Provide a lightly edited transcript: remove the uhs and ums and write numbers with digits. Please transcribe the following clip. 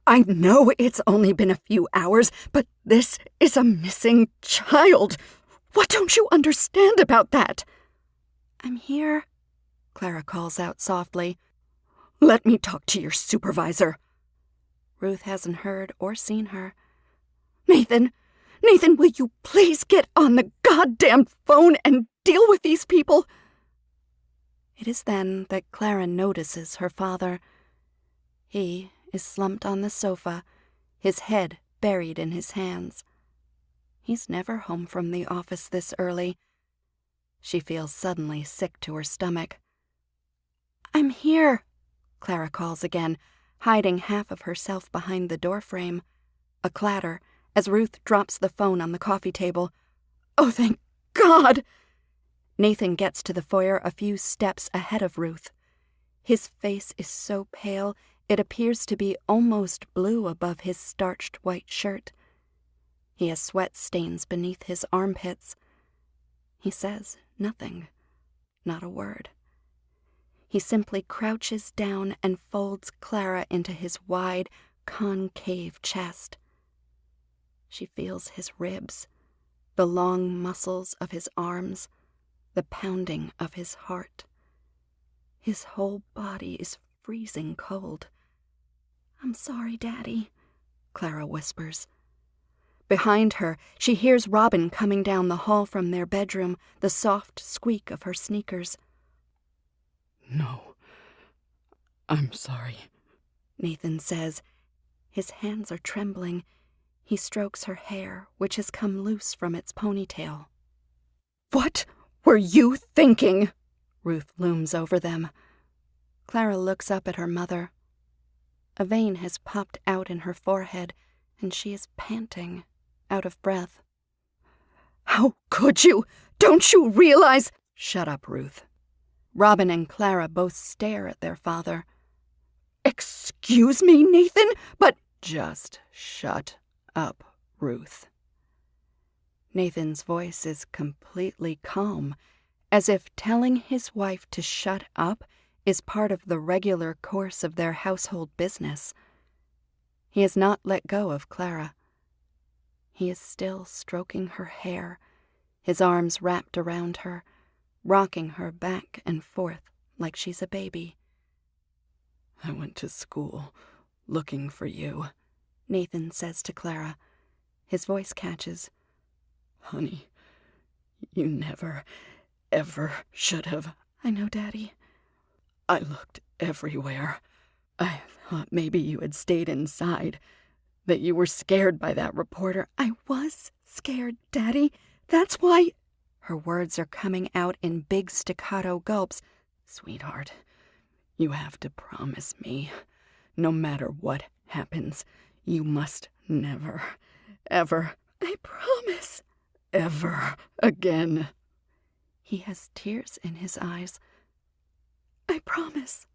I know it's only been a few hours, but this is a missing child. What don't you understand about that? I'm here, Clara calls out softly. Let me talk to your supervisor. Ruth hasn't heard or seen her. Nathan, will you please get on the goddamn phone and deal with these people? It is then that Clara notices her father. He is slumped on the sofa, his head buried in his hands. He's never home from the office this early. She feels suddenly sick to her stomach. I'm here, Clara calls again, hiding half of herself behind the doorframe. A clatter as Ruth drops the phone on the coffee table. Oh, thank God! Nathan gets to the foyer a few steps ahead of Ruth. His face is so pale it appears to be almost blue above his starched white shirt. He has sweat stains beneath his armpits. He says nothing, not a word. He simply crouches down and folds Clara into his wide, concave chest. She feels his ribs, the long muscles of his arms, the pounding of his heart. His whole body is freezing cold. I'm sorry, Daddy, Clara whispers. Behind her, she hears Robin coming down the hall from their bedroom, the soft squeak of her sneakers. No, I'm sorry, Nathan says. His hands are trembling. He strokes her hair, which has come loose from its ponytail. What were you thinking? Ruth looms over them. Clara looks up at her mother. A vein has popped out in her forehead, and she is panting, out of breath. How could you? Don't you realize? Shut up, Ruth. Robin and Clara both stare at their father. Excuse me, Nathan, but... Just shut up, Ruth. Nathan's voice is completely calm, as if telling his wife to shut up is part of the regular course of their household business. He has not let go of Clara. He is still stroking her hair, his arms wrapped around her, rocking her back and forth like she's a baby. I went to school looking for you, Nathan says to Clara. His voice catches. Honey, you never, ever should have. I know, Daddy. I looked everywhere. I thought maybe you had stayed inside, that you were scared by that reporter. I was scared, Daddy. That's why... Her words are coming out in big staccato gulps. Sweetheart, you have to promise me, no matter what happens, you must never, ever... I promise. Ever again. He has tears in his eyes. I promise.